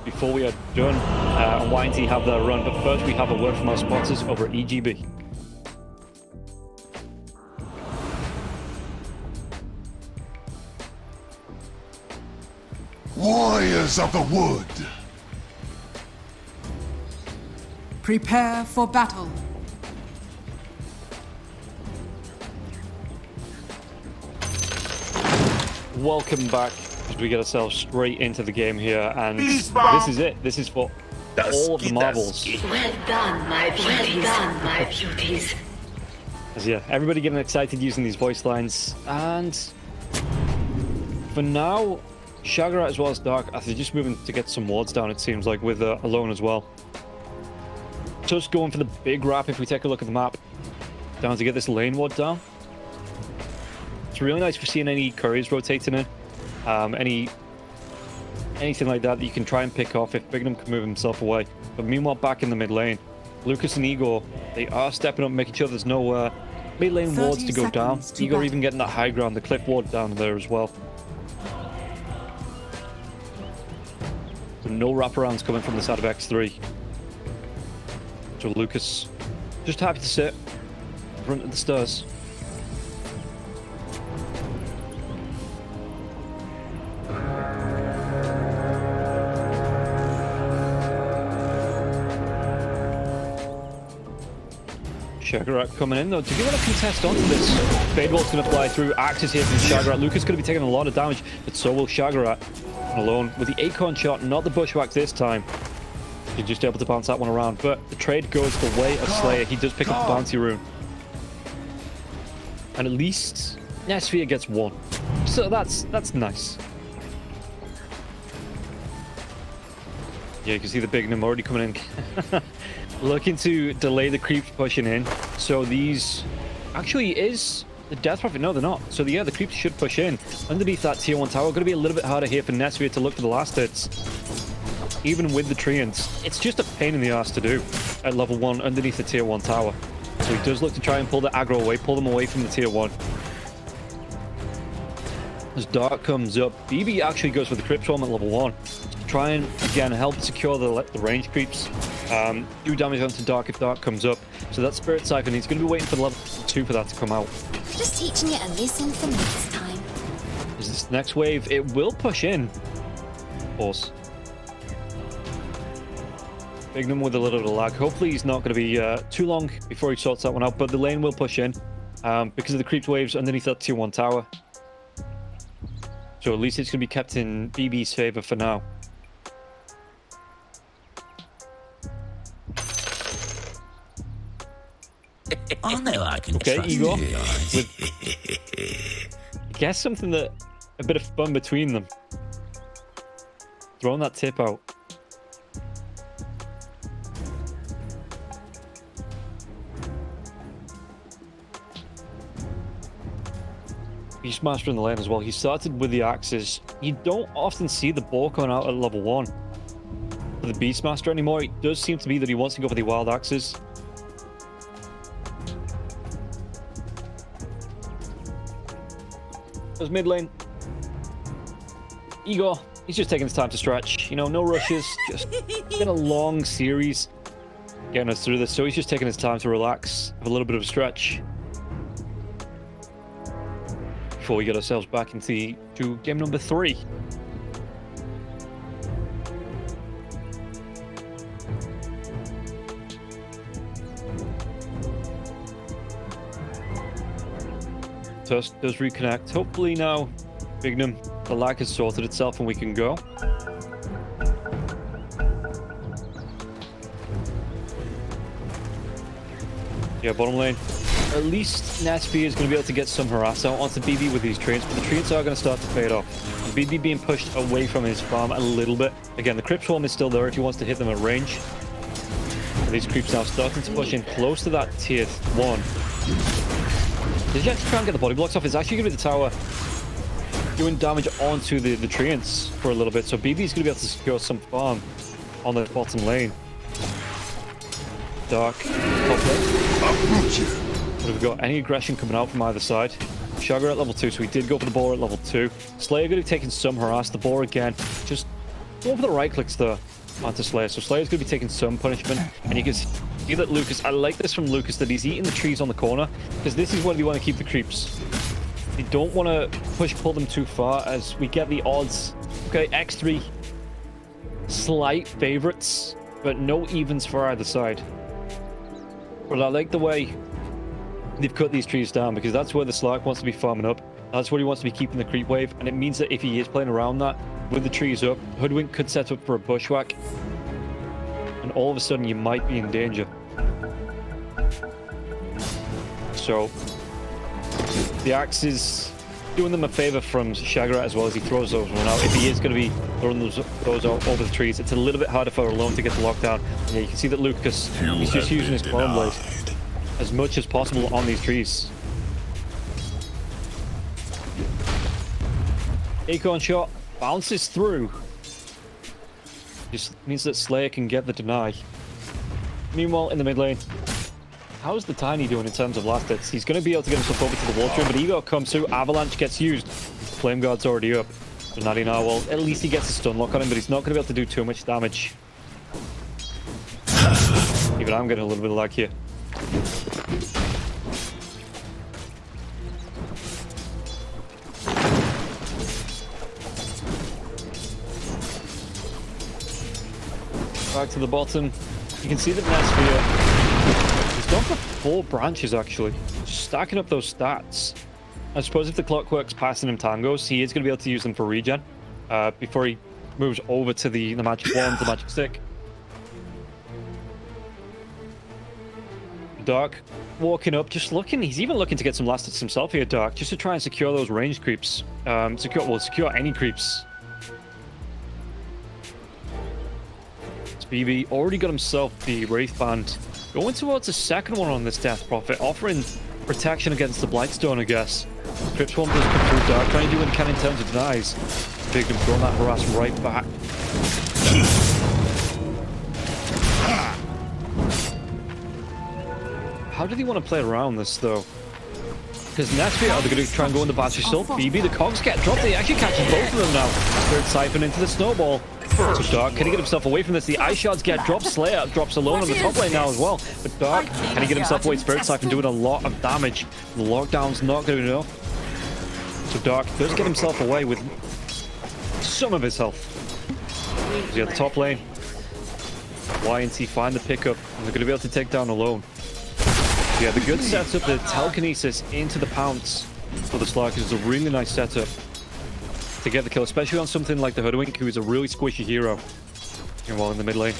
before we are done and YNT have their run. But first, we have a word from our sponsors over at EGB. Warriors of the Wood! Prepare for battle. Welcome back as we get ourselves straight into the game here, and this is it. This is for all of the marbles. Well done, my beauties. Well done, my beauties. As yeah, everybody getting excited using these voice lines, and for now, Shagarat as well as Dark, they're just moving to get some wards down, it seems like, with Alone as well. Just going for the big wrap if we take a look at the map. Down to get this lane ward down. It's really nice for seeing any couriers rotating in. Anything like that you can try and pick off if Bignum can move himself away. But meanwhile, back in the mid lane, Lucas and Igor, they are stepping up, making sure there's no mid lane wards to go down. Igor even getting that high ground, the cliff ward down there as well. So no wraparounds coming from the side of X3. So Lucas, just happy to sit in front of the stairs. Shagarat coming in though. Do you want to contest onto this? Fadewall's going to fly through. Axes here from Shagarat. Lucas is going to be taking a lot of damage, but so will Shagarat. Alone with the Acorn shot, not the bushwhack this time. He's just able to bounce that one around, but the trade goes the way of Slayer. He does pick up the bounty rune. And at least Nesphere gets one. So that's nice. Yeah, you can see the Bignum already coming in. Looking to delay the creeps pushing in. So these actually is the Death Prophet. No, they're not. So yeah, the creeps should push in underneath that tier 1 tower. Going to be a little bit harder here for Nesphere to look for the last hits. Even with the Treants, it's just a pain in the ass to do at level 1 underneath the tier 1 tower. So he does look to try and pull the aggro away, pull them away from the tier 1. As Dark comes up, BB actually goes for the Crypt Swarm at level 1. To try and, again, help secure the range creeps. Do damage onto Dark if Dark comes up. So that Spirit Siphon, he's going to be waiting for the level 2 for that to come out. Just teaching you a lesson for next time. Is this next wave? It will push in. Of course. Bignum with a little bit of lag. Hopefully he's not going to be too long before he sorts that one out, but the lane will push in because of the creep waves underneath that tier 1 tower. So at least it's going to be kept in BB's favor for now. Okay, Igor. With, I guess something that a bit of fun between them. Throwing that tip out. Beastmaster in the lane as well. He started with the axes. You don't often see the bow going out at level 1 for the Beastmaster anymore. It does seem to be that he wants to go for the wild axes. There's mid lane. Igor, he's just taking his time to stretch. You know, no rushes. Just been a long series getting us through this. So he's just taking his time to relax, have a little bit of a stretch before we get ourselves back into game number 3. Tusk does reconnect. Hopefully now, Bignum, the lag has sorted itself and we can go. Yeah, bottom lane. At least Nesphere is going to be able to get some harass out onto BB with these Treants, but the Treants are going to start to fade off. BB being pushed away from his farm a little bit. Again, the Crypt Swarm is still there if he wants to hit them at range. And these creeps now starting to push in close to that tier 1. Did he actually try and get the body blocks off? It's actually going to be the tower doing damage onto the Treants for a little bit. So BB is going to be able to secure some farm on the bottom lane. Dark. What have we got? Any aggression coming out from either side? Shagger at level 2, so he did go for the boar at level 2. Slayer going to be taking some harass. The boar again. Just going for the right clicks there. onto Slayer. So Slayer's going to be taking some punishment. And you can see that Lucas, I like this from Lucas, that he's eating the trees on the corner. Because this is where we want to keep the creeps. We don't want to pull them too far as we get the odds. Okay, X3. Slight favorites, but no evens for either side. But I like the way they've cut these trees down, because that's where the Slark wants to be farming up. That's where he wants to be keeping the creep wave, and it means that if he is playing around that with the trees up, Hoodwink could set up for a bushwhack, and all of a sudden you might be in danger. So the axe is doing them a favor from Shagrat as well as he throws those one out. If he is going to be throwing those out over the trees, it's a little bit harder for Alone to get the lockdown. Yeah, you can see that Lucas, he's just using his Clone Blade as much as possible on these trees. Acorn shot bounces through. Just means that Slayer can get the deny. Meanwhile, in the mid lane, how's the Tiny doing in terms of last hits? He's going to be able to get himself over to the wall trim, but Ego comes through. Avalanche gets used. Flame Guard's already up. So Natty Narwhal, at least he gets a stun lock on him, but he's not going to be able to do too much damage. Even I'm getting a little bit of lag here. Back to the bottom. You can see that Nesphere, he's gone for 4 branches actually. Just stacking up those stats. I suppose if the Clockwork's passing him tangos, he is going to be able to use them for regen before he moves over to the magic wand, the magic stick. Dark walking up, just looking. He's even looking to get some last hits himself here, Dark, just to try and secure those range creeps. Secure any creeps. BB already got himself the Wraith Band. Going towards the second one on this Death Prophet, offering protection against the Blightstone, I guess. Crypt Swarm does come through. Dark trying to do what he can in terms of denies. Big him throwing that harass right back. How did he want to play around this though? Because Nesphere are going to try and go in the Battery Assault. BB, the cogs get dropped. He actually catches both of them now. Spirit Siphon into the Snowball. So Dark, can he get himself away from this? The Ice Shards get dropped. Slayer drops Alone on the top lane now as well. But Dark, can he get himself away? Spirit Siphon doing a lot of damage. The lockdown's not going to be enough. So Dark does get himself away with some of his health. He's at the top lane. YNT find the pickup, and they're going to be able to take down Alone. Yeah, the good setup, the telekinesis into the pounce for the Slark is a really nice setup to get the kill, especially on something like the Hoodwink, who is a really squishy hero. While in the mid lane.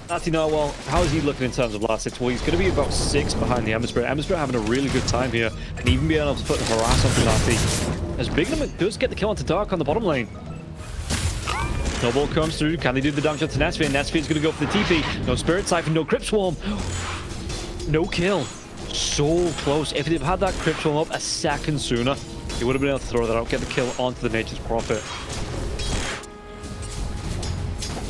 Natty Narwhal, how is he looking in terms of last hits? Well, he's going to be about 6 behind the Ember Spirit. Ember Spirit having a really good time here, and even being able to put the harass onto Natty. As Bignum does get the kill onto Dark on the bottom lane. Snowball comes through. Can they do the damage onto Nesphere? Nesphere's going to go for the TP. No Spirit Siphon, no Crypt Swarm. No kill. So close. If they'd had that Crypt Swarm up a second sooner, he would have been able to throw that out, get the kill onto the Nature's Prophet.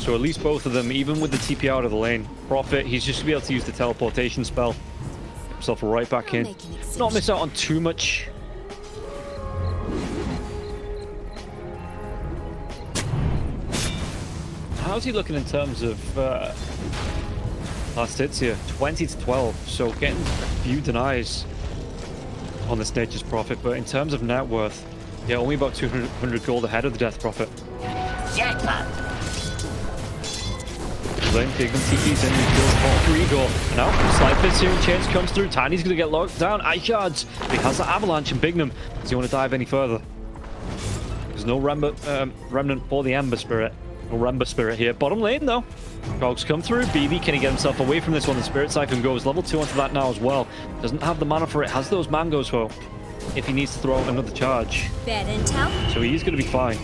So at least both of them, even with the TP out of the lane, Prophet, he's just going to be able to use the teleportation spell. Get himself right back in. Not miss out on too much. How's he looking in terms of last hits here? 20 to 12, so getting a few denies on this Nature's Prophet, but in terms of net worth, yeah, only about 200 gold ahead of the Death Prophet. Lane Pigman TP's in, he kills 3 gold. Now, Slide Fist here, Chance comes through, Tiny's gonna get locked down, Ice Shards, he has the Avalanche and Bignum. Does he want to dive any further? There's no Remnant for the Ember Spirit. No Rember Spirit here. Bottom lane though. Cogs come through. BB, can he get himself away from this one? The Spirit Siphon goes level 2 onto that now as well. Doesn't have the mana for it. Has those mangoes though, if he needs to throw out another charge. Bad intel. So he's going to be fine.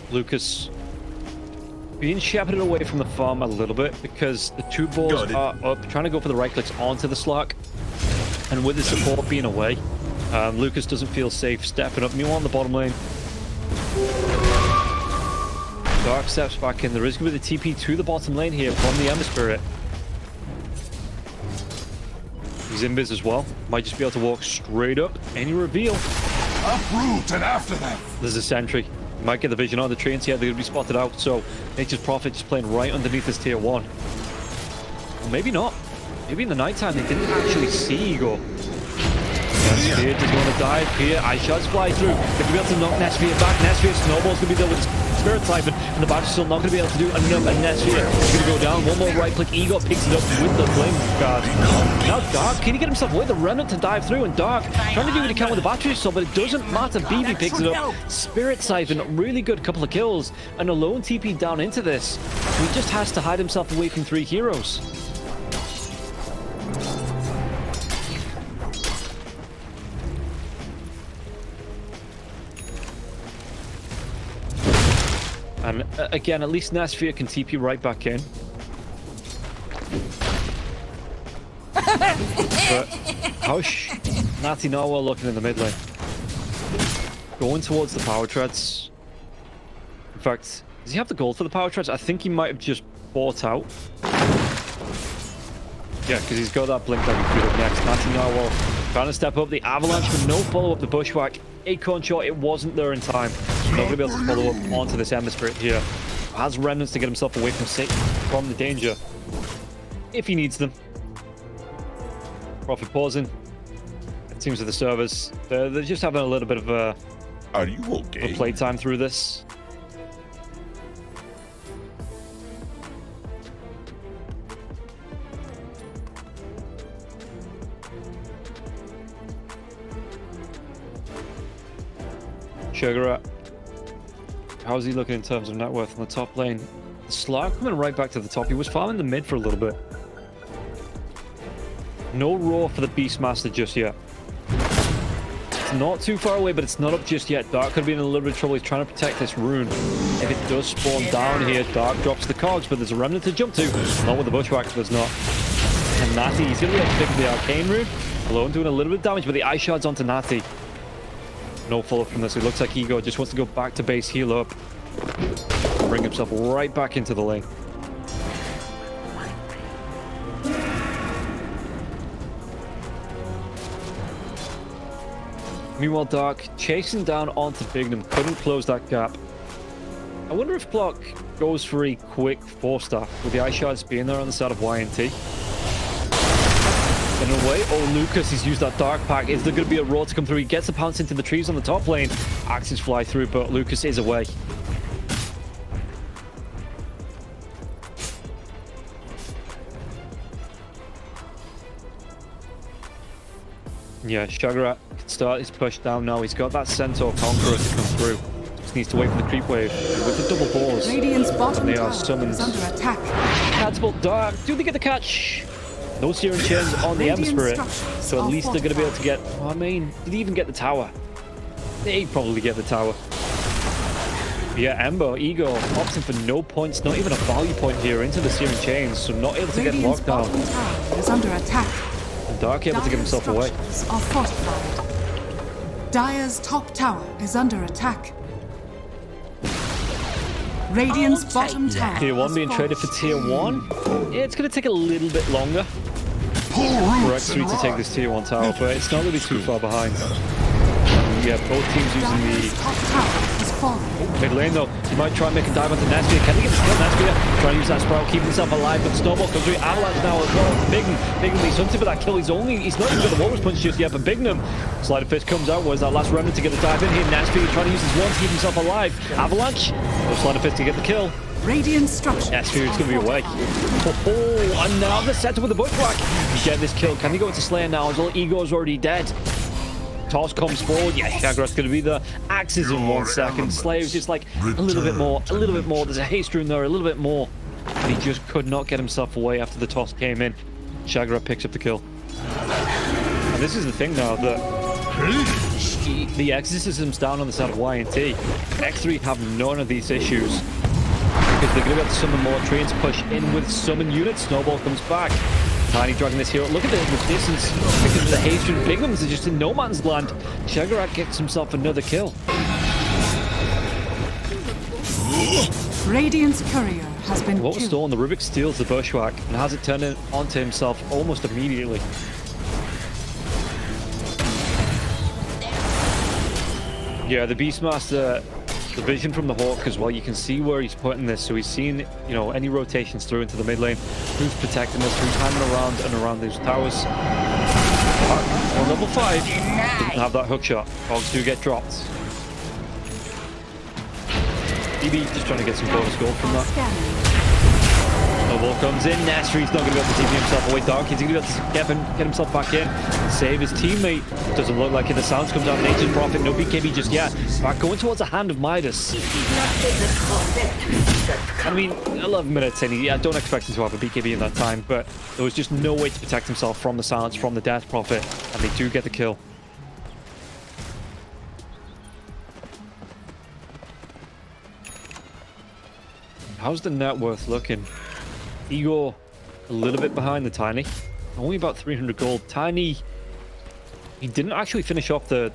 Lucas being shepherded away from the farm a little bit because the 2 balls are up, trying to go for the right clicks onto the Slark. And with the support being away, Lucas doesn't feel safe stepping up. Meanwhile on the bottom lane, Dark steps back in. There is going to be the TP to the bottom lane here from the Ember Spirit. He's invis as well. Might just be able to walk straight up. Any reveal. Uproot and after them. There's a sentry. Might get the vision on the trains here. They're going to be spotted out. So Nature's Prophet just playing right underneath this tier 1. Or maybe not. Maybe in the nighttime they didn't actually see Igor. Nesfear does want to dive here. Ice shots fly through. They're going to be able to knock Nesfear back. Nesfear Snowball's going to be there with his Spirit Siphon, and the Badger's still not going to be able to do enough. And Nesfear is going to go down. One more right click. Igor picks it up with the Flame Guard. Now Dark, can he get himself away? The Remnant to dive through, and Dark trying to do what he can with the Battery Assault, but it doesn't matter. BB picks it up. Spirit Siphon, really good couple of kills, and a lone TP down into this. He just has to hide himself away from 3 heroes. And again, at least Nesfear can TP right back in. But Hush, Natty Narwhal looking in the mid lane. Going towards the power treads. In fact, does he have the gold for the power treads? I think he might have just bought out. Yeah, because he's got that blink that we put up next. Natty Narwhal trying to step up the avalanche, but no follow-up the bushwhack. Acorn shot, it wasn't there in time. Not going to be able to follow up onto this Ember Spirit here. Has remnants to get himself away from the danger. If he needs them. Prophet pausing. It seems that the servers, they're just having a little bit of a Are you okay? playtime through this. Sugar, how's he looking in terms of net worth on the top lane? Slark coming right back to the top. He was farming the mid for a little bit. No roar for the Beastmaster just yet. It's not too far away, but it's not up just yet. Dark could be in a little bit of trouble. He's trying to protect this rune. If it does spawn down here, Dark drops the cogs, but there's a remnant to jump to. Not with the bushwhacks, there's not. And Natty, he's going to be able to pick up the arcane rune. Alone doing a little bit of damage, but the ice shards onto Natty. No follow-up from this. It looks like Ego just wants to go back to base, heal up, bring himself right back into the lane. Meanwhile, Dark chasing down onto Bignum, couldn't close that gap. I wonder if Block goes for a quick 4-staff with the ice shards being there on the side of YNT. In a way, oh, Lucas, he's used that Dark Pack. Is there going to be a roar to come through? He gets a pounce into the trees on the top lane. Axes fly through, but Lucas is away. Yeah, Shagrat can start his push down now. He's got that Centaur Conqueror to come through. Just needs to wait for the creep wave. And with the double balls, Radiant's bottom they are tower summoned. is under attack. Catapult Dark. Do they get the catch? No Searing Chains on the Ember Spirit. So at least they're going to be able to get... I mean, did he even get the tower? They probably get the tower. Yeah, Ember, Ego, opting for no points, not even a value point here into the Searing Chains. So not able to get locked down. Radiant's bottom tower is under attack. And Dark able to get himself away. Structures are fortified. Dire's top tower is under attack. Radiant's bottom tower. Tier 1 is being traded for Tier 1. Yeah, it's going to take a little bit longer for X3 to take this Tier 1 tower, but it's not going to be too far behind. Yeah, both teams using Dire's the top tower is falling. mid lane though. He might try and make a dive onto Nesfear. Can he get the kill? Nesfear trying to use that Sprout, keep himself alive, but Snowball comes through. Avalanche now as well. Bignum, he's hunting for that kill. He's not even got the Walrus Punch just yet, but Bignum, Sleight of Fist comes out. Where's that last remnant to get the dive in here? Nesfear trying to use his one to keep himself alive. Avalanche, no Sleight of Fist to get the kill. Radiant structures. Nesfear is going to be away. Oh, and now the setup with the bushwhack. Get this kill. Can he go into Slayer now as well? Ego's already dead. Toss comes forward. Yeah, Shagrat's going to be there. Axes in 1 second. Slayer's just like a little bit more, a little bit more. There's a haste rune there, a little bit more. But he just could not get himself away after the toss came in. Shagrat picks up the kill. And this is the thing now that the exorcism's down on the side of YNT. X3 have none of these issues because they're going to be able to summon more trains, push in with summon units. Snowball comes back. Tiny dragging this hero. Look at the distance because of the haste and Bignums are just in no man's land. Shagrat gets himself another kill. Radiant's courier has been What was killed. stolen? The Rubik steals the bushwhack and has it turned onto himself almost immediately. Yeah, the Beastmaster, the vision from the Hawk as well, you can see where he's putting this. So he's seeing, you know, any rotations through into the mid lane, who's protecting this, who's hanging around and around those towers. On level 5, doesn't have that hook shot. Hogs do get dropped. DB just trying to get some bonus gold from that. Snowball comes in. Nasri's not going to be able to TP himself away. Dark, he's going to be able to get himself back in. Save his teammate. Doesn't look like it. The sounds come down. Nature's Prophet. No BKB just yet. Back going towards the hand of Midas. I mean, 11 minutes in. I don't expect him to have a BKB in that time, but there was just no way to protect himself from the silence, from the Death Prophet, and they do get the kill. How's the net worth looking? Igor, a little bit behind the Tiny. Only about 300 gold. Tiny, he didn't actually finish off the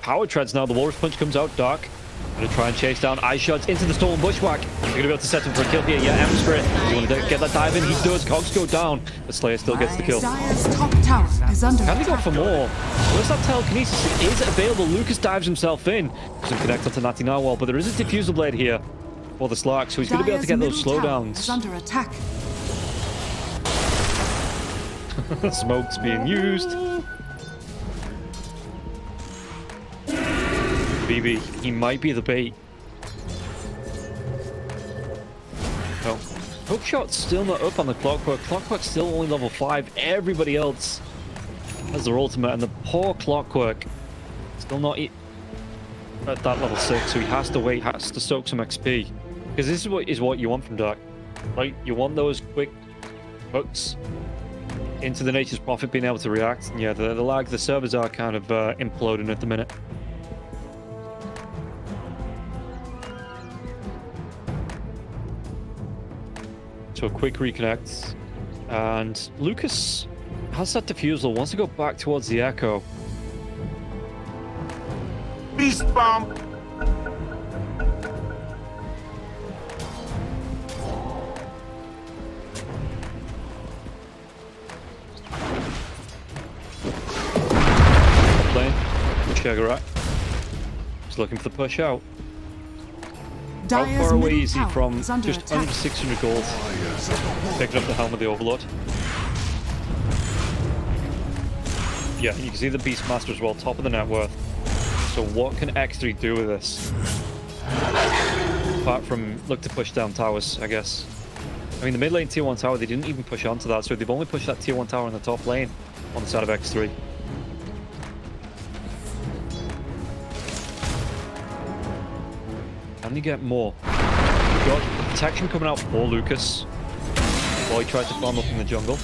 power treads now. The Walrus Punch comes out. Dark, gonna try and chase down. Ice Shots into the Stolen Bushwhack. They're gonna be able to set him for a kill here. Yeah, Emstrate. You want to get that dive in? He does. Cogs go down. The Slayer still gets the kill. Dire's top tower is under Can they go attack. for more? Where's that telekinesis? It is available. Lucas dives himself in. Doesn't connect onto Natty Narwhal, but there is a diffusal blade here for the Slark, so he's going to be able to get those Dire's middle tower is slowdowns. under attack. Smoke's being used. BB, he might be the bait. No. Hookshot's still not up on the Clockwork. Clockwork's still only level 5. Everybody else has their ultimate, and the poor Clockwork still not at that level 6, so he has to wait, has to soak some XP. Because this is what you want from Dark. Right? You want those quick hooks into the Nature's Prophet being able to react. And yeah, the lag, the servers are kind of imploding at the minute. So a quick reconnect. And Lucas has that defusal, wants to go back towards the Echo. Beast bomb! Lane, Sugar, he's looking for the push out. How Dire's far away middle is he tower from is under just attack. under 600 gold? Picking up the Helm of the Overlord. Yeah, you can see the Beastmaster as well, top of the net worth. So what can X3 do with this? Apart from look to push down towers, I guess. I mean, the mid lane tier 1 tower, they didn't even push onto that, so they've only pushed that tier 1 tower in the top lane on the side of X3. Can they get more? We've got protection coming out for Lucas while he tries to farm up in the jungle.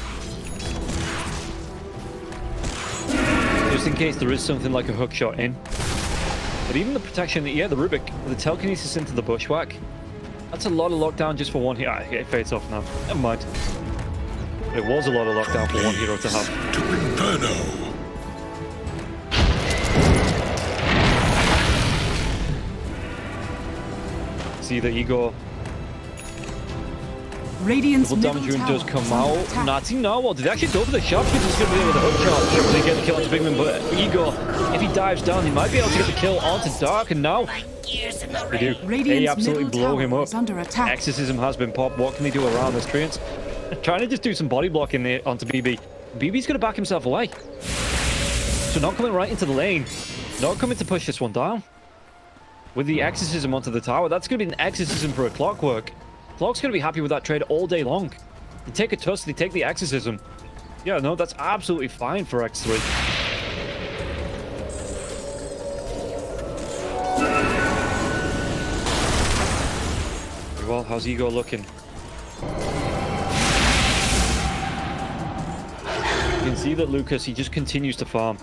Just in case there is something like a hook shot in. But even the protection, yeah, the Rubik, the telekinesis into the Bushwhack, that's a lot of lockdown just for one hero. Ah, it fades off now. Never mind. It was a lot of lockdown for one hero to have. To Inferno! See the Igor. Radiant's Double middle damage rune tower does come is under out. attack. Natty Narwhal, did they actually go for the shot? Because he's going to be able to hook shot to get the kill onto Bigman, but Igor, if he dives down, he might be able to get the kill onto Dark, and now they do. They Radiant's absolutely middle blow tower him up. is under attack. Exorcism has been popped. What can they do around this? Treants trying to just do some body blocking there onto BB. BB's going to back himself away. So not coming right into the lane. Not coming to push this one down. With the Exorcism onto the tower, that's going to be an Exorcism for a Clockwork. Clock's going to be happy with that trade all day long. They take a Tusk, they take the Exorcism. Yeah, no, that's absolutely fine for X3. Well, how's Ego looking? You can see that Lucas, he just continues to farm.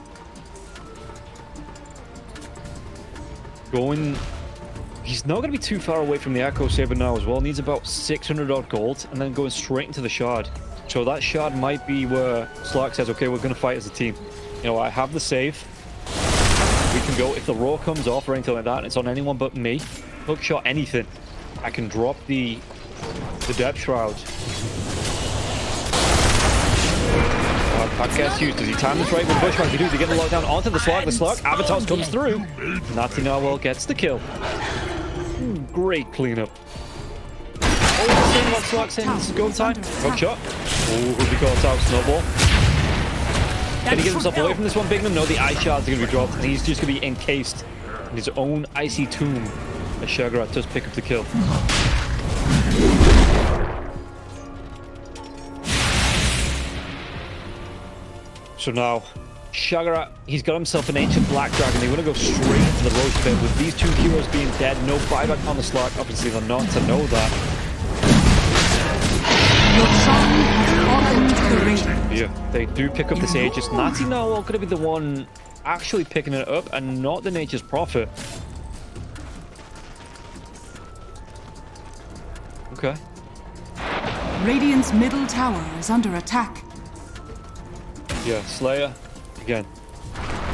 He's not going to be too far away from the Echo Saber now as well. Needs about 600 odd gold and then going straight into the Shard. So that Shard might be where Slark says, okay, we're going to fight as a team. You know, I have the save. We can go, if the Roar comes off or anything like that, and it's on anyone but me, hook shot anything, I can drop the Depth Shroud. That gets used. Does he time this right with the bushback? He does. He get the lockdown onto the slug. The slug. Avatar comes through. Nazi Narwhal gets the kill. Great cleanup. Oh, seeing what slug saying this is go time. Hook shot. Oh, who be caught out? Snowball. Can he get himself away from this one, Bignum? No, the ice shards are going to be dropped. And he's just going to be encased in his own icy tomb. As Shagarat does pick up the kill. So now, Shagarat, he's got himself an ancient black dragon. They want to go straight into the roast pit. With these two heroes being dead, no buyback on the slot. Obviously, they're not to know that. Your son has fallen to the Radiant. Yeah, they do pick up this Aegis. Nazi Narwhal going to be the one actually picking it up and not the Nature's Prophet. Okay. Radiant's middle tower is under attack. Yeah, Slayer, again,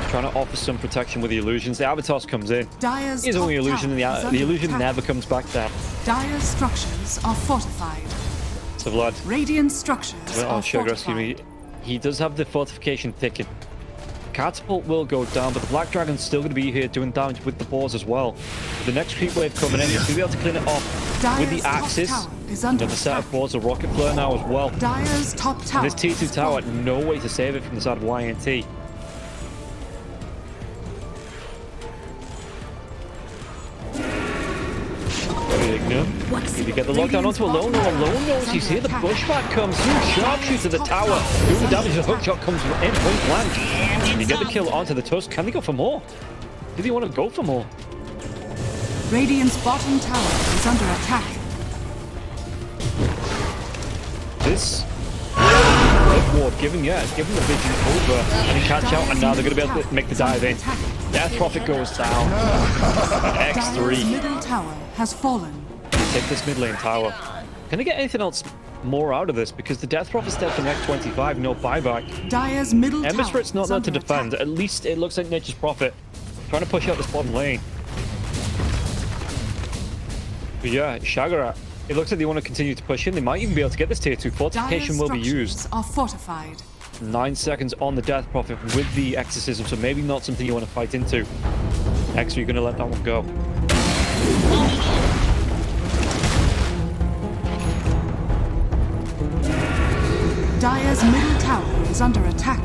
trying to offer some protection with the illusions. The Avatos comes in. Dire's He's only top illusion, and tower is the under illusion attack. never comes back down. Dire's structures are fortified. So Vlad, Radiant structures oh, are Sugar, excuse me, fortified. he does have the fortification ticking. Catapult will go down, but the Black Dragon's still going to be here doing damage with the boars as well. With the next creep wave coming in, he's going to be able to clean it off with the Dire's top axes. tower is And under the set of attack. boards, a rocket flare now as well. Dire's top tower. And this T2 is tower, fallen. no way to save it from the side of YNT. If you get the lockdown onto a lone, or a lone knows he's here, the pushback comes through, sharpshooter the tower, doing the damage, the hook shot comes in point blank. And you get the kill onto the Tusk. Can they go for more? Do they want to go for more? Radiant's bottom tower is under attack. This red ward giving the vision over and he catch out, and now they're going to be able to make the dive in. Death Prophet goes down. Dire's X3. middle tower has fallen. Take this mid lane tower. Can they get anything else more out of this? Because the Death Prophet's dead for the next 25, no buyback. Dire's middle Ember tower Spirit's not is there under to defend. attack. At least it looks like Nature's Prophet trying to push out this bottom lane. But yeah, Shagarat, it looks like they want to continue to push in. They might even be able to get this tier 2. Fortification Dire's will be structures used. are fortified. 9 seconds on the Death Prophet with the Exorcism, so maybe not something you want to fight into. X, you're going to let that one go. Dire's middle tower is under attack.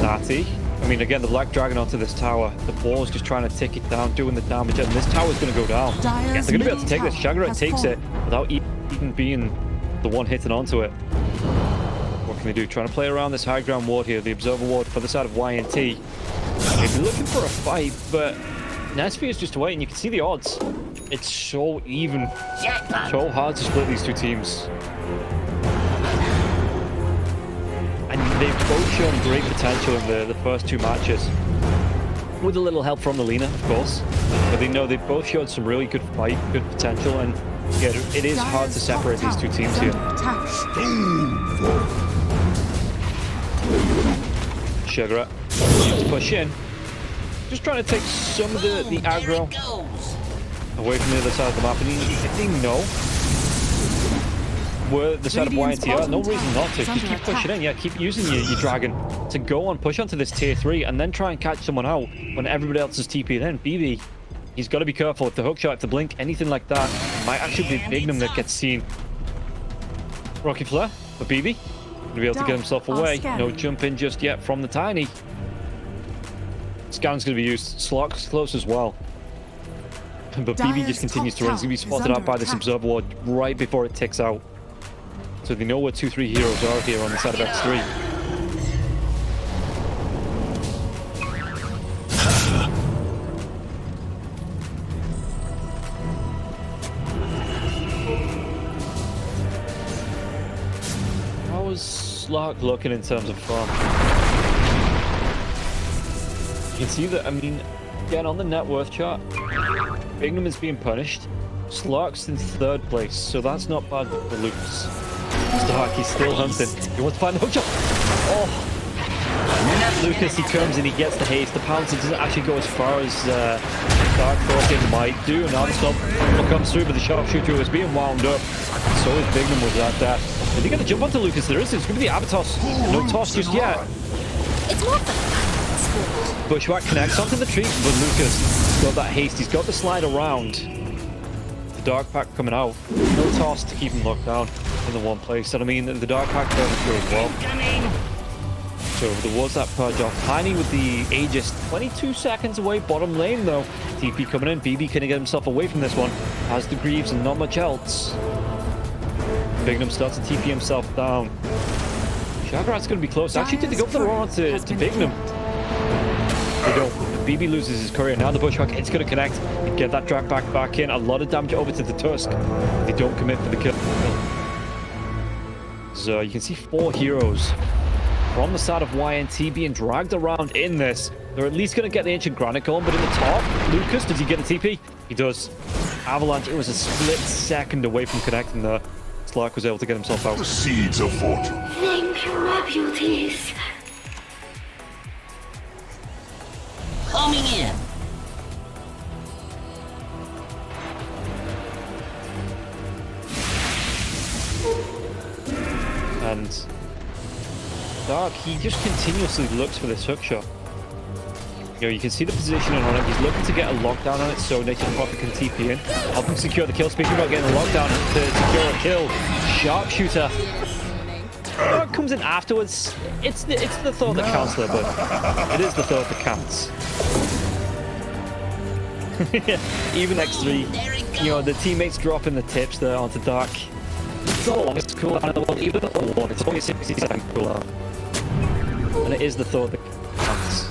Natty. I mean, again, the Black Dragon onto this tower. The ball's just trying to tick it down, doing the damage, and this tower's going to go down. Dire's Yeah, they're going to be able to middle take this. tower Shagarat has takes it fallen. without even being the one hitting onto it. What can they do? Trying to play around this high ground ward here, the Observer ward for the side of YNT. They'd be looking for a fight, but Nespi is just away, and you can see the odds. It's so even. So hard to split these two teams. And they've both shown great potential in the first two matches. With a little help from Alina, of course. But they know they've both showed some really good fight, good potential, and yeah, it is hard to Dire's separate top these two tower teams is here. under attack. Shagarat needs to push in. Just trying to take some of the aggro away from the other side of the map. And if they know where the side of Radiant's YNT are, no bottom reason tower not to. is Keep under pushing attack. in. Yeah, keep using your dragon to go on, push onto this tier 3, and then try and catch someone out when everybody else is TP'd in. BB, he's got to be careful. If the hook shot, if the blink, anything like that, might actually be Bignum that gets seen. Rocky Flare for BB. Gonna be able to get himself away. No jump in just yet from the Tiny. Scan's going to be used. Slock's close as well. But BB just continues to run. He's going to be spotted out by this Observer ward right before it ticks out. So they know where 2-3 heroes are here on the side of X3. How is Slock looking in terms of farm? You can see that, I mean, again, on the net worth chart, Bignum is being punished. Slock's in 3rd place, so that's not bad for Lucas. Stark, he's still hunting. He wants to find the hook shot. Oh! Lucas, he comes and he gets the haste. The pouncer doesn't actually go as far as Dark thought it might do. Now the stop comes through, but the sharpshooter is being wound up. So is Bignum with that dash. Are they going to jump onto Lucas? There is. It's going to be the Abatos. No toss just yet. It's more fun. Bushwhack connects onto the tree, but Lucas got that haste. He's got the slide around. The Dark Pack coming out. No toss to keep him locked down in the one place. And I mean, the Dark Pack going through as well. So there was that purge off. Tiny with the Aegis, 22 seconds away. Bottom lane though. TP coming in. BB can get himself away from this one. Has the Greaves and not much else. Bignum starts to TP himself down. Shagrat's going to be close. Actually, did they go for the roar to Bignum? They don't. BB loses his courier. Now the Bushwhack, it's going to connect. Get that drag back in. A lot of damage over to the Tusk. They don't commit for the kill. So you can see 4 heroes from the side of YNT being dragged around in this. They're at least going to get the Ancient Granite going, but in the top, Lucas, does he get a TP? He does. Avalanche, it was a split second away from connecting there. Slark was able to get himself out. The seeds of fortune. Thank you, my beauties. Coming in. And Dark, he just continuously looks for this hookshot. You know, you can see the positioning on it. He's looking to get a lockdown on it so Nature Prophet can TP in. Help him secure the kill. Speaking about getting a lockdown to secure a kill. Sharpshooter. Dark comes in afterwards. It's the thought that counts there, but it is the thought that counts. Even X3, you know, the teammates dropping the tips there onto Dark. It's the longest cooldown in the world, even the whole one. It's only a 60-second cooldown. And it is the thought that counts.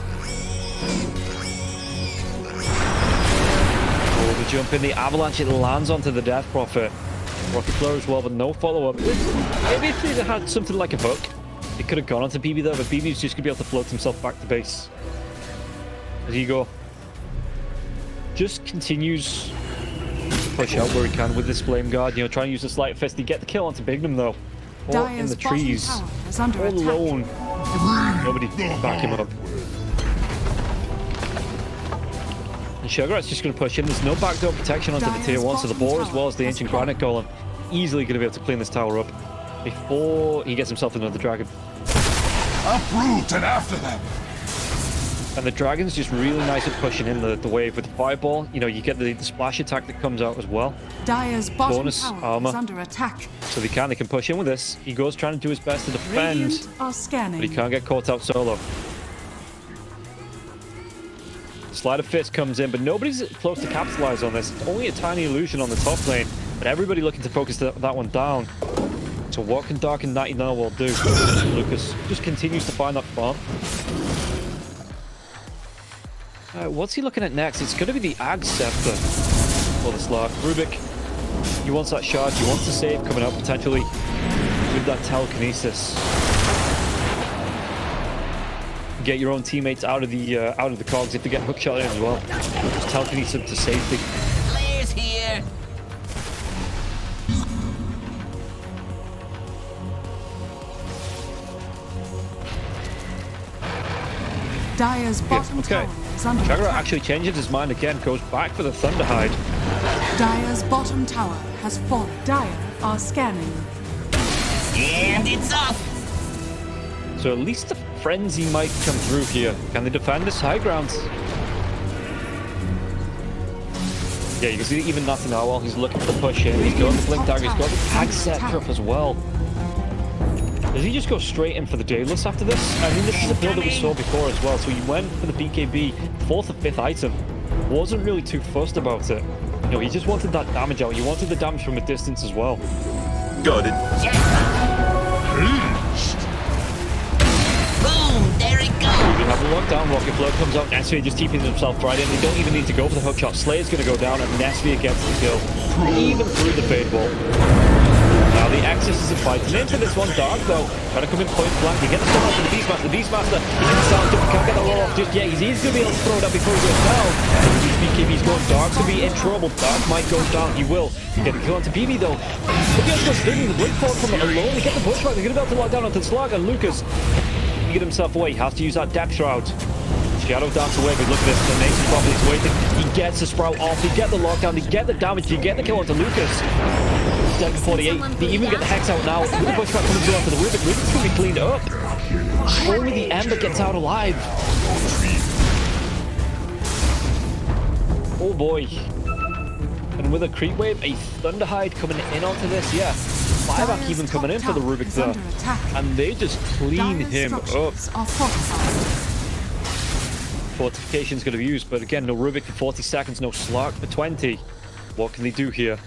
Oh, the jump in the Avalanche, it lands onto the Death Prophet. Rocket Flare as well, but no follow-up. Maybe if they had something like a hook, it could have gone onto BB there, but BB's just going to be able to float himself back to base. As Ego just continues to push out where he can with this Flame Guard, you know, trying to use the Sleight of Fist to get the kill onto Bignum though. All in the trees, all alone. Nobody back him up. And Shuggerat's just going to push in. There's no backdoor protection onto the tier 1, so the boar as well as the Ancient Granite Golem easily going to be able to clean this tower up before he gets himself another dragon. Uproot and after them. And the dragon's just really nice at pushing in the wave with the fireball. You know, you get the splash attack that comes out as well. Dire's bottom Bonus tower armor. is under attack. So they can push in with this. He goes trying to do his best to defend, Radiant are scanning. but he can't get caught out solo. Sleight of Fist comes in, but nobody's close to capitalize on this. It's only a tiny illusion on the top lane, but everybody looking to focus that one down. So what can Dark and 99 will do? Lucas just continues to find that farm. What's he looking at next? It's going to be the Ag Scepter for the Slark. Rubik, he wants that charge. He wants to save coming out potentially with that telekinesis. Get your own teammates out of the cogs if they get hookshot in as well. Just telekinesis them to safety. Players here. Dire's bottom Okay. tower is under Shagrat attack. actually changes his mind again, goes back for the Thunderhide. Dire's bottom tower has fallen. Dire are scanning. And it's off. So at least the frenzy might come through here. Can they defend this high ground? Yeah, you can see even nothing now while he's looking for the push in. He's got the Blink Dagger, he's got the Ag Scepter up as well. Does he just go straight in for the Daedalus after this? I mean, this is a build that we saw before as well. So he went for the BKB, 4th or 5th item. Wasn't really too fussed about it. You know, he just wanted that damage out. He wanted the damage from a distance as well. Got it. Boom, there it goes. We have a lockdown. Rocket Flow comes out. Nesvia just TPing himself right in. They don't even need to go for the hookshot. Slayer's going to go down, and Nesvia gets the kill. Even through the fade wall. Now the Axis is fighting into this one. Dark, though, trying to come in point blank. He gets the stun onto the Beastmaster. The Beastmaster, he didn't sound good. Can't get the roll off just yet. He's going to be able to throw it up before he goes down. These BKB's going. Dark's going to be in trouble. Dark might go down. He will. Get the kill onto BB, though. Could be able to go spinning the Blink Forward from it alone. They get the pushback. They're going to be able to lock down onto Slag and Lucas. to get himself away. He has to use that depth shroud. Shadow dance away, but look at this. The Nature's Prophet is waiting. He gets the sprout off. He get the lockdown. He get the damage. He get the kill onto Lucas. Dead 48. They even get the Hex out now. With the pushback coming through onto the Rubik. Rubik's going to be cleaned up. Only the Ember gets out alive. Oh boy. And with a creep wave, a Thunderhide coming in onto this, yeah. Buyback even coming in for the Rubik there. And they just clean him up. Fortification's going to be used, but again, no Rubik for 40 seconds, no Slark for 20. What can they do here?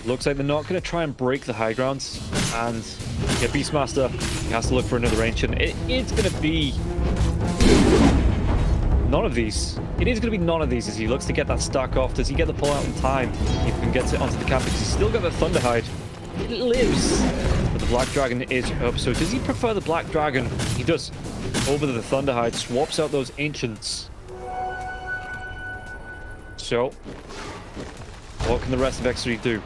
Looks like they're not going to try and break the high grounds. And yeah, Beastmaster, he has to look for another Ancient. It's going to be none of these. It is going to be none of these as he looks to get that stack off. Does he get the pull out in time? He can get it onto the camp because he's still got the Thunderhide. It lives. But the Black Dragon is up. So does he prefer the Black Dragon? He does. Over the Thunderhide. Swaps out those Ancients. So what can the rest of X3 do?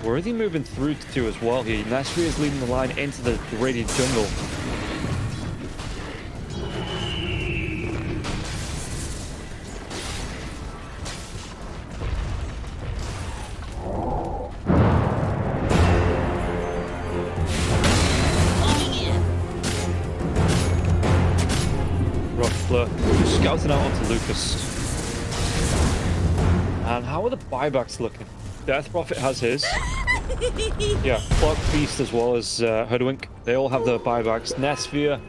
Where are they moving through to as well here? Nashri is leading the line into the Radiant Jungle. Scouting out onto Lucas. And how are the buybacks looking? Death Prophet has his. Yeah, Clock Beast as well as Hoodwink. They all have their buybacks. Nesphere,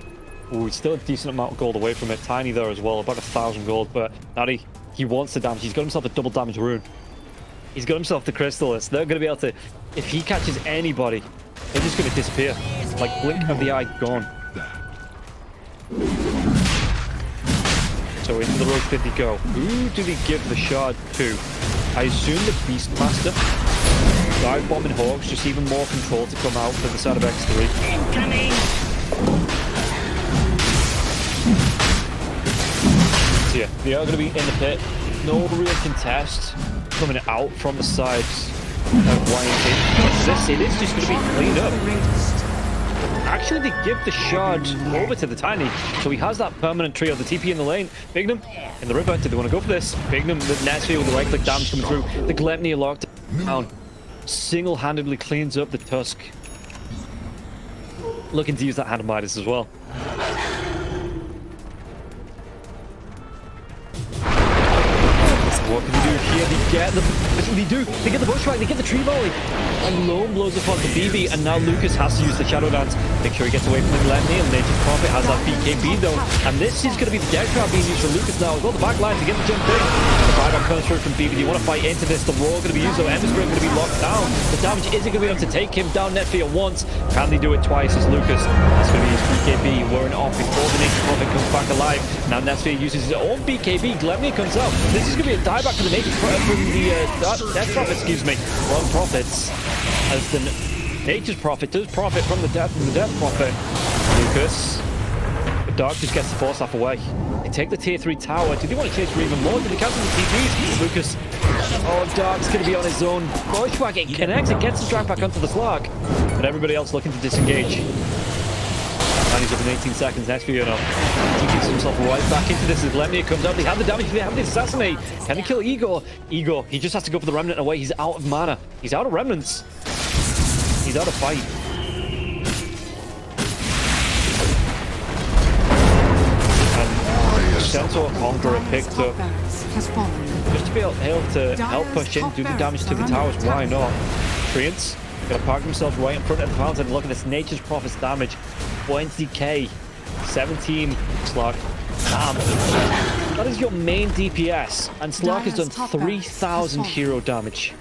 ooh, still a decent amount of gold away from it. Tiny there as well, about 1,000 gold. But Natty, he wants the damage. He's got himself a double damage rune. He's got himself the Crystalist. They're going to be able to, if he catches anybody, they're just going to disappear. Like blink of the eye, gone. So into the road pit they go. Who do they give the shard to? I assume the Beastmaster. Dive bombing Hawks, just even more control to come out for the side of X3. Incoming! So yeah, they are going to be in the pit. No real contest coming out from the sides of YNT. It is just going to be cleaned up. Actually, they give the shard over to the Tiny, so he has that permanent trio. The TP in the lane, Bignum in the river. Do they want to go for this? Bignum, the Nessie with the right-click damage coming through. The Glepnir locked down. Single-handedly cleans up the Tusk. Looking to use that Hand of Midas as well. What can they do here? They get the bushwhack, they get the tree volley. And Lone blows up onto BB, and now Lucas has to use the Shadow Dance. Make sure he gets away from the Glepnir, and Nature's Prophet has that BKB though. And this is going to be the death trap being used for Lucas now. Go the back line to get the jump in. The buyback comes through from BB. Do you want to fight into this? The Roar going to be used though. Ember's going to be locked down. The damage isn't going to be able to take him down Netfear once. Can they do it twice as Lucas? That's going to be his BKB wearing off before the Nature's Prophet comes back alive. Now Netfear uses his own BKB. Glepnir comes out. This is going to be a dieback for the Nature's Prophet, from the Death Prophet, excuse me. Wrong Prophets. As the Nature's Prophet does profit from the death of the Death Prophet. Lucas. The Dark just gets the Force Staff away. They take the tier 3 tower. Do they want to chase for even more? Do they cancel the TPs? Lucas. Oh, Dark's going to be on his own. Bushwhack, it connects. It gets the drag back onto the Slark. But everybody else looking to disengage. And he's up in 18 seconds. Next for you now. He gets himself right back into this as Glepnir comes out. They have the damage. They have the assassinate. Can he kill Igor? Igor, he just has to go for the remnant away. He's out of mana. He's out of remnants. He's out of fight. And Centaur Conqueror picked up just to be able to help push in, do the damage to the towers. Why not? Treants gonna park themselves right in front of the fountain. Look at this Nature's Prophet's damage. 20k. 17 Slark. That is your main DPS. And Slark has done 3,000 hero damage.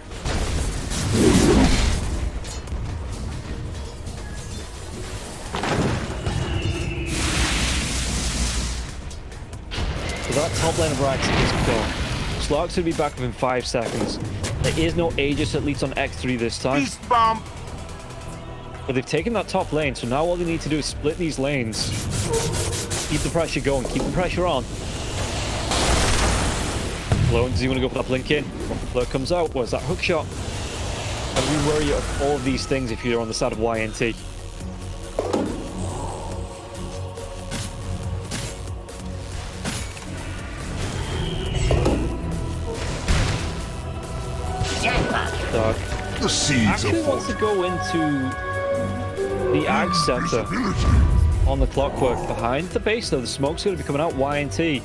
So that top lane of Rax is gone. Slark's going to be back within 5 seconds. There is no Aegis, at least on X3 this time. Beast bomb. But they've taken that top lane, so now all they need to do is split these lanes. Keep the pressure going, keep the pressure on. Lone, does he want to go for that blink in? Fleur comes out. Where's that hook shot? And we worry of all of these things if you're on the side of YNT. The seeds actually of wants to fortune. go into the Ag Sector on the clockwork behind the base, though. The smoke's going to be coming out. YNT.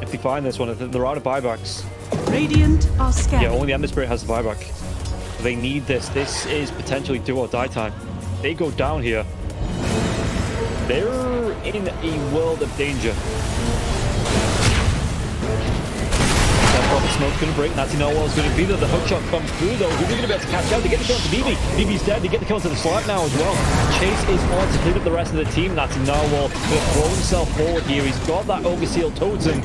If they find this one, I think they're out of buybacks. Radiant are scared. Yeah, only the Ember Spirit has the buyback. They need this. This is potentially do or die time. They go down here. They're in a world of danger. The smoke's going to break. Natty Narwhal's going to be there. The hookshot comes through, though. Who's going to be able to catch out? They get the kill to BB. BB's dead. They get the kill to the slot now as well. Chase is on to clean up the rest of the team. Natty Narwhal going to throw himself forward here. He's got that Ogre Seal Totem.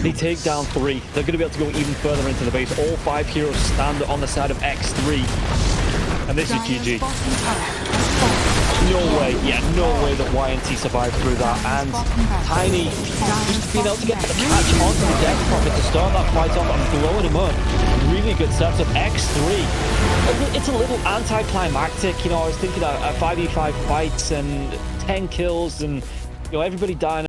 They take down 3. They're going to be able to go even further into the base. All 5 heroes stand on the side of X3. And this is GG. No way, yeah, no way that YNT survived through that. And Tiny just being able to get the catch onto the deck profit to start that fight off and blowing him up. Really good setup. X3. It's a little anticlimactic, you know. I was thinking a 5v5 fights and 10 kills and, you know, everybody dying.